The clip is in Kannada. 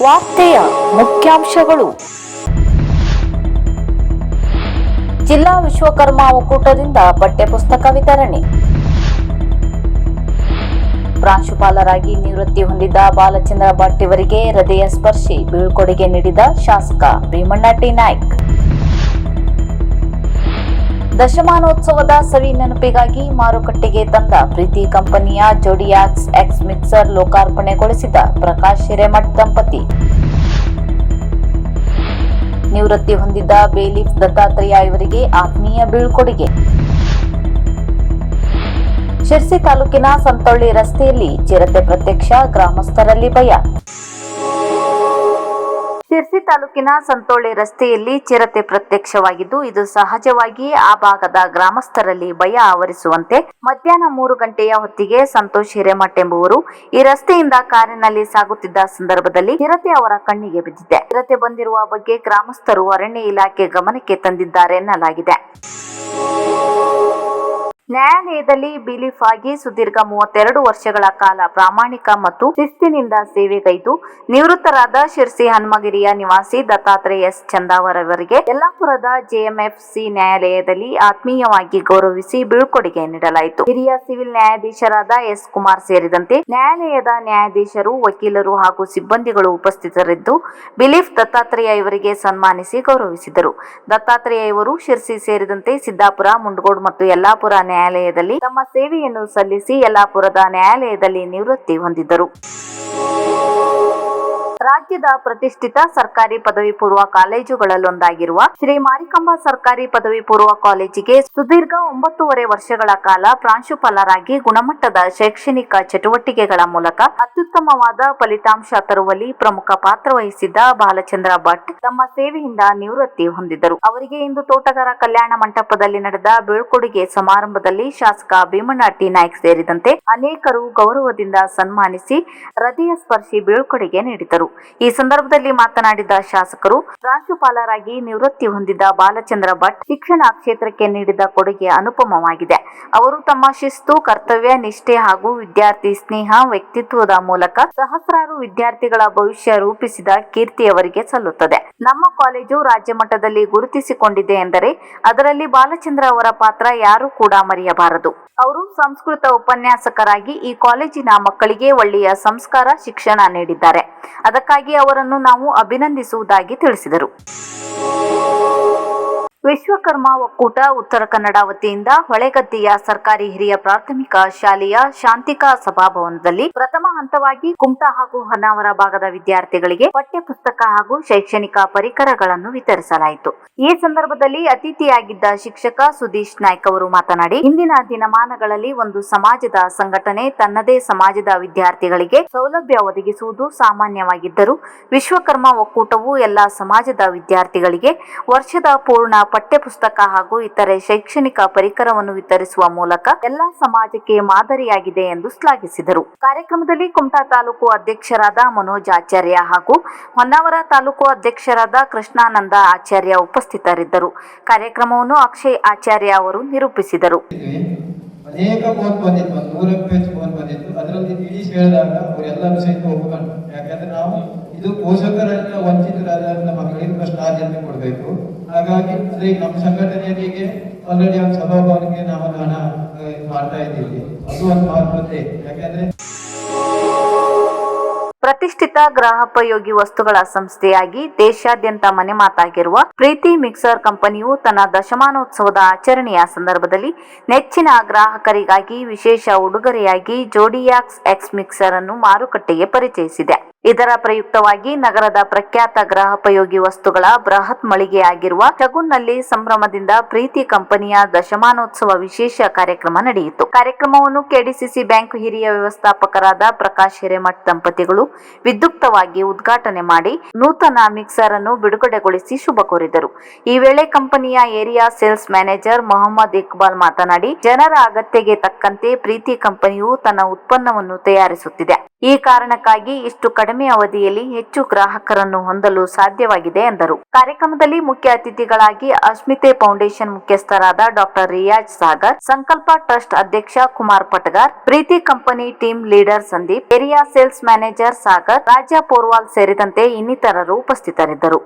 ವಾರ್ತೆಯ ಮುಖ್ಯಾಂಶಗಳು. ಜಿಲ್ಲಾ ವಿಶ್ವಕರ್ಮ ಒಕ್ಕೂಟದಿಂದ ಪಠ್ಯಪುಸ್ತಕ ವಿತರಣೆ. ಪ್ರಾಂಶುಪಾಲರಾಗಿ ನಿವೃತ್ತಿ ಹೊಂದಿದ್ದ ಬಾಲಚಂದ್ರ ಭಟ್ ಇವರಿಗೆ ಹೃದಯ ಸ್ಪರ್ಶಿ ಬೀಳ್ಕೊಡುಗೆ ನೀಡಿದ ಶಾಸಕ ಭೀಮಣ್ಣ ಟಿ ನಾಯ್ಕ್. ದಶಮಾನೋತ್ಸವದ ಸವಿ ನೆನಪಿಗಾಗಿ ಮಾರುಕಟ್ಟೆಗೆ ತಂದ ಪ್ರೀತಿ ಕಂಪನಿಯ ಜೋಡಿಯಾಕ್ಸ್ ಎಕ್ಸ್ ಮಿಕ್ಸರ್ ಲೋಕಾರ್ಪಣೆಗೊಳಿಸಿದ ಪ್ರಕಾಶ್ ಹಿರೇಮಠ್ ದಂಪತಿ. ನಿವೃತ್ತಿ ಹೊಂದಿದ್ದ ಬೇಲಿಫ್ ದತ್ತಾತ್ರೇಯ ಇವರಿಗೆ ಆತ್ಮೀಯ ಬೀಳ್ಕೊಡುಗೆ. ಶಿರ್ಸಿ ತಾಲೂಕಿನ ಸಂತೊಳ್ಳಿ ರಸ್ತೆಯಲ್ಲಿ ಚಿರತೆ ಪ್ರತ್ಯಕ್ಷ, ಗ್ರಾಮಸ್ಥರಲ್ಲಿ ಭಯ. ಶಿರ್ಸಿ ತಾಲೂಕಿನ ಸಂತೊಳ್ಳಿ ರಸ್ತೆಯಲ್ಲಿ ಚಿರತೆ ಪ್ರತ್ಯಕ್ಷವಾಗಿದ್ದು, ಇದು ಸಹಜವಾಗಿ ಆ ಭಾಗದ ಗ್ರಾಮಸ್ಥರಲ್ಲಿ ಭಯ ಆವರಿಸುವಂತೆ ಮಧ್ಯಾಹ್ನ 3 ಗಂಟೆಯ ಹೊತ್ತಿಗೆ ಸಂತೋಷ್ ಹಿರೇಮಠ್ ಎಂಬುವರು ಈ ರಸ್ತೆಯಿಂದ ಕಾರಿನಲ್ಲಿ ಸಾಗುತ್ತಿದ್ದ ಸಂದರ್ಭದಲ್ಲಿ ಚಿರತೆ ಅವರ ಕಣ್ಣಿಗೆ ಬಿದ್ದಿದೆ. ಚಿರತೆ ಬಂದಿರುವ ಬಗ್ಗೆ ಗ್ರಾಮಸ್ಥರು ಅರಣ್ಯ ಇಲಾಖೆ ಗಮನಕ್ಕೆ ತಂದಿದ್ದಾರೆ ಎನ್ನಲಾಗಿದೆ. ನ್ಯಾಯಾಲಯದಲ್ಲಿ ಬಿಲೀಫ್ ಆಗಿ ಸುದೀರ್ಘ 32 ವರ್ಷಗಳ ಕಾಲ ಪ್ರಾಮಾಣಿಕ ಮತ್ತು ಶಿಸ್ತಿನಿಂದ ಸೇವೆಗೈದು ನಿವೃತ್ತರಾದ ಶಿರ್ಸಿ ಹನುಮಗಿರಿಯ ನಿವಾಸಿ ದತ್ತಾತ್ರೇಯ ಎಸ್ ಚಂದಾವರ್ ಅವರಿಗೆ ಯಲ್ಲಾಪುರದ ಜೆಎಂಎಫ್ಸಿ ನ್ಯಾಯಾಲಯದಲ್ಲಿ ಆತ್ಮೀಯವಾಗಿ ಗೌರವಿಸಿ ಬೀಳ್ಕೊಡುಗೆ ನೀಡಲಾಯಿತು. ಹಿರಿಯ ಸಿವಿಲ್ ನ್ಯಾಯಾಧೀಶರಾದ ಎಸ್ ಕುಮಾರ್ ಸೇರಿದಂತೆ ನ್ಯಾಯಾಲಯದ ನ್ಯಾಯಾಧೀಶರು, ವಕೀಲರು ಹಾಗೂ ಸಿಬ್ಬಂದಿಗಳು ಉಪಸ್ಥಿತರಿದ್ದು ಬಿಲೀಫ್ ದತ್ತಾತ್ರೇಯ ಇವರಿಗೆ ಸನ್ಮಾನಿಸಿ ಗೌರವಿಸಿದರು. ದತ್ತಾತ್ರೇಯ ಇವರು ಶಿರ್ಸಿ ಸೇರಿದಂತೆ ಸಿದ್ದಾಪುರ, ಮುಂಡಗೋಡ್ ಮತ್ತು ಯಲ್ಲಾಪುರ ನ್ಯಾಯಾಲಯದಲ್ಲಿ ತಮ್ಮ ಸೇವೆಯನ್ನು ಸಲ್ಲಿಸಿ ಯಲ್ಲಾಪುರದ ನ್ಯಾಯಾಲಯದಲ್ಲಿ ನಿವೃತ್ತಿ ಹೊಂದಿದ್ದರು. ರಾಜ್ಯದ ಪ್ರತಿಷ್ಠಿತ ಸರ್ಕಾರಿ ಪದವಿ ಪೂರ್ವ ಕಾಲೇಜುಗಳಲ್ಲೊಂದಾಗಿರುವ ಶ್ರೀ ಮಾರಿಕಾಂಬಾ ಸರ್ಕಾರಿ ಪದವಿ ಪೂರ್ವ ಕಾಲೇಜಿಗೆ ಸುದೀರ್ಘ 9.5 ವರ್ಷಗಳ ಕಾಲ ಪ್ರಾಂಶುಪಾಲರಾಗಿ ಗುಣಮಟ್ಟದ ಶೈಕ್ಷಣಿಕ ಚಟುವಟಿಕೆಗಳ ಮೂಲಕ ಅತ್ಯುತ್ತಮವಾದ ಫಲಿತಾಂಶ ತರುವಲ್ಲಿ ಪ್ರಮುಖ ಪಾತ್ರ ವಹಿಸಿದ್ದ ಬಾಲಚಂದ್ರ ಭಟ್ ತಮ್ಮ ಸೇವೆಯಿಂದ ನಿವೃತ್ತಿ ಹೊಂದಿದ್ದರು. ಅವರಿಗೆ ಇಂದು ತೋಟಗಾರ ಕಲ್ಯಾಣ ಮಂಟಪದಲ್ಲಿ ನಡೆದ ಬೀಳ್ಕೊಡುಗೆ ಸಮಾರಂಭದಲ್ಲಿ ಶಾಸಕ ಭೀಮಣ್ಣ ಟಿ ನಾಯ್ಕ್ ಸೇರಿದಂತೆ ಅನೇಕರು ಗೌರವದಿಂದ ಸನ್ಮಾನಿಸಿ ಹೃದಯ ಸ್ಪರ್ಶಿ ಬೀಳ್ಕೊಡುಗೆ ನೀಡಿದರು. ಈ ಸಂದರ್ಭದಲ್ಲಿ ಮಾತನಾಡಿದ ಶಾಸಕರು, ಪ್ರಾಂಶುಪಾಲರಾಗಿ ನಿವೃತ್ತಿ ಹೊಂದಿದ್ದ ಬಾಲಚಂದ್ರ ಭಟ್ ಶಿಕ್ಷಣ ಕ್ಷೇತ್ರಕ್ಕೆ ನೀಡಿದ ಕೊಡುಗೆ ಅನುಪಮವಾಗಿದೆ. ಅವರು ತಮ್ಮ ಶಿಸ್ತು, ಕರ್ತವ್ಯ ನಿಷ್ಠೆ ಹಾಗೂ ವಿದ್ಯಾರ್ಥಿ ಸ್ನೇಹ ವ್ಯಕ್ತಿತ್ವದ ಮೂಲಕ ಸಹಸ್ರಾರು ವಿದ್ಯಾರ್ಥಿಗಳ ಭವಿಷ್ಯ ರೂಪಿಸಿದ ಕೀರ್ತಿ ಅವರಿಗೆ ಸಲ್ಲುತ್ತದೆ. ನಮ್ಮ ಕಾಲೇಜು ರಾಜ್ಯ ಮಟ್ಟದಲ್ಲಿ ಗುರುತಿಸಿಕೊಂಡಿದೆ ಎಂದರೆ ಅದರಲ್ಲಿ ಬಾಲಚಂದ್ರ ಅವರ ಪಾತ್ರ ಯಾರೂ ಕೂಡ ಮರೆಯಬಾರದು. ಅವರು ಸಂಸ್ಕೃತ ಉಪನ್ಯಾಸಕರಾಗಿ ಈ ಕಾಲೇಜಿನ ಮಕ್ಕಳಿಗೆ ಒಳ್ಳೆಯ ಸಂಸ್ಕಾರ, ಶಿಕ್ಷಣ ನೀಡಿದ್ದಾರೆ. ಅದಕ್ಕಾಗಿ ಅವರನ್ನು ನಾವು ಅಭಿನಂದಿಸುವುದಾಗಿ ತಿಳಿಸಿದರು. ವಿಶ್ವಕರ್ಮ ಒಕ್ಕೂಟ ಉತ್ತರ ಕನ್ನಡ ವತಿಯಿಂದ ಹೊಳೆಗದ್ದೆಯ ಸರ್ಕಾರಿ ಹಿರಿಯ ಪ್ರಾಥಮಿಕ ಶಾಲೆಯ ಶಾಂತಿಕಾ ಸಭಾಭವನದಲ್ಲಿ ಪ್ರಥಮ ಹಂತವಾಗಿ ಕುಮಟಾ ಹಾಗೂ ಹೊನ್ನಾವರ ಭಾಗದ ವಿದ್ಯಾರ್ಥಿಗಳಿಗೆ ಪಠ್ಯಪುಸ್ತಕ ಹಾಗೂ ಶೈಕ್ಷಣಿಕ ಪರಿಕರಗಳನ್ನು ವಿತರಿಸಲಾಯಿತು. ಈ ಸಂದರ್ಭದಲ್ಲಿ ಅತಿಥಿಯಾಗಿದ್ದ ಶಿಕ್ಷಕ ಸುದೀಶ್ ನಾಯ್ಕ್ ಅವರು ಮಾತನಾಡಿ, ಇಂದಿನ ದಿನಮಾನಗಳಲ್ಲಿ ಒಂದು ಸಮಾಜದ ಸಂಘಟನೆ ತನ್ನದೇ ಸಮಾಜದ ವಿದ್ಯಾರ್ಥಿಗಳಿಗೆ ಸೌಲಭ್ಯ ಒದಗಿಸುವುದು ಸಾಮಾನ್ಯವಾಗಿದ್ದರೂ ವಿಶ್ವಕರ್ಮ ಒಕ್ಕೂಟವು ಎಲ್ಲಾ ಸಮಾಜದ ವಿದ್ಯಾರ್ಥಿಗಳಿಗೆ ವರ್ಷದ ಪೂರ್ಣ ಪಠ್ಯಪುಸ್ತಕ ಹಾಗೂ ಇತರೆ ಶೈಕ್ಷಣಿಕ ಪರಿಕರವನ್ನು ವಿತರಿಸುವ ಮೂಲಕ ಎಲ್ಲಾ ಸಮಾಜಕ್ಕೆ ಮಾದರಿಯಾಗಿದೆ ಎಂದು ಶ್ಲಾಘಿಸಿದರು. ಕಾರ್ಯಕ್ರಮದಲ್ಲಿ ಕುಮಟಾ ತಾಲೂಕು ಅಧ್ಯಕ್ಷರಾದ ಮನೋಜ್ ಆಚಾರ್ಯ ಹಾಗೂ ಹೊನ್ನಾವರ ತಾಲೂಕು ಅಧ್ಯಕ್ಷರಾದ ಕೃಷ್ಣಾನಂದ ಆಚಾರ್ಯ ಉಪಸ್ಥಿತರಿದ್ದರು. ಕಾರ್ಯಕ್ರಮವನ್ನು ಅಕ್ಷಯ್ ಆಚಾರ್ಯ ಅವರು ನಿರೂಪಿಸಿದರು. ಅನೇಕ ಫೋನ್ ಬಂದಿತ್ತು, 100 ಹೆಚ್ಚು ಫೋನ್ ಬಂದಿತ್ತು. ಅದರಲ್ಲಿ ತಿಳಿಸಿ ಹೇಳಿದಾಗ ಅವರೆಲ್ಲರೂ ಸಹಿತ ಒಪ್ಕೊಂಡು, ಯಾಕಂದ್ರೆ ನಾವು ಇದು ಪೋಷಕರನ್ನ ವಂಚಿತರಾದ ಮಕ್ಕಳಿಗೆ ಫಸ್ಟ್ ಆದ್ಯತೆ ಕೊಡಬೇಕು. ಹಾಗಾಗಿ ಅದೇ ನಮ್ಮ ಸಂಘಟನೆಯರಿಗೆ ಆಲ್ರೆಡಿ ಒಂದು ಸಭಾಭವನಕ್ಕೆ ನಾವು ಹಣ ಮಾಡ್ತಾ ಇದ್ದೀವಿ. ಅದು ಒಂದು ಮಾತುಕತೆ. ಯಾಕಂದ್ರೆ ಪ್ರತಿಷ್ಠಿತ ಗೃಹೋಪಯೋಗಿ ವಸ್ತುಗಳ ಸಂಸ್ಥೆಯಾಗಿ ದೇಶಾದ್ಯಂತ ಮನೆ ಮಾತಾಗಿರುವ ಪ್ರೀತಿ ಮಿಕ್ಸರ್ ಕಂಪನಿಯು ತನ್ನ ದಶಮಾನೋತ್ಸವದ ಆಚರಣೆಯ ಸಂದರ್ಭದಲ್ಲಿ ನೆಚ್ಚಿನ ಗ್ರಾಹಕರಿಗಾಗಿ ವಿಶೇಷ ಉಡುಗೊರೆಯಾಗಿ ಜೋಡಿಯಾಕ್ಸ್ ಎಕ್ಸ್ ಮಿಕ್ಸರ್ ಅನ್ನು ಮಾರುಕಟ್ಟೆಗೆ ಪರಿಚಯಿಸಿದೆ. ಇದರ ಪ್ರಯುಕ್ತವಾಗಿ ನಗರದ ಪ್ರಖ್ಯಾತ ಗೃಹೋಪಯೋಗಿ ವಸ್ತುಗಳ ಬೃಹತ್ ಮಳಿಗೆಯಾಗಿರುವ ಶಗುನ್ನಲ್ಲಿ ಸಂಭ್ರಮದಿಂದ ಪ್ರೀತಿ ಕಂಪನಿಯ ದಶಮಾನೋತ್ಸವ ವಿಶೇಷ ಕಾರ್ಯಕ್ರಮ ನಡೆಯಿತು. ಕಾರ್ಯಕ್ರಮವನ್ನು ಕೆಡಿಸಿಸಿ ಬ್ಯಾಂಕ್ ಹಿರಿಯ ವ್ಯವಸ್ಥಾಪಕರಾದ ಪ್ರಕಾಶ್ ಹಿರೇಮಠ್ ದಂಪತಿಗಳು ವಿದ್ಯುಕ್ತವಾಗಿ ಉದ್ಘಾಟನೆ ಮಾಡಿ ನೂತನ ಮಿಕ್ಸರ್ ಅನ್ನು ಬಿಡುಗಡೆಗೊಳಿಸಿ ಶುಭ ಕೋರಿದರು. ಈ ವೇಳೆ ಕಂಪನಿಯ area sales manager Mohammad Iqbal ಮಾತನಾಡಿ, ಜನರ ಅಗತ್ಯಗೆ ತಕ್ಕಂತೆ ಪ್ರೀತಿ ಕಂಪನಿಯು ತನ್ನ ಉತ್ಪನ್ನವನ್ನು ತಯಾರಿಸುತ್ತಿದೆ. ಈ ಕಾರಣಕ್ಕಾಗಿ ಇಷ್ಟು ಕಡಿಮೆ ಅವಧಿಯಲ್ಲಿ ಹೆಚ್ಚು ಗ್ರಾಹಕರನ್ನು ಹೊಂದಲು ಸಾಧ್ಯವಾಗಿದೆ ಎಂದರು. ಕಾರ್ಯಕ್ರಮದಲ್ಲಿ ಮುಖ್ಯ ಅತಿಥಿಗಳಾಗಿ ಅಸ್ಮಿತೆ ಫೌಂಡೇಶನ್ ಮುಖ್ಯಸ್ಥರಾದ ಡಾಕ್ಟರ್ ರಿಯಾಜ್ ಸಾಗರ್, ಸಂಕಲ್ಪ ಟ್ರಸ್ಟ್ ಅಧ್ಯಕ್ಷ Kumar Patagar, Preethi company team leader Sandeep, area sales manager Sagar, Rajya Porwal ಸೇರಿದಂತೆ ಇನ್ನಿತರರು ಉಪಸ್ಥಿತರಿದ್ದರು.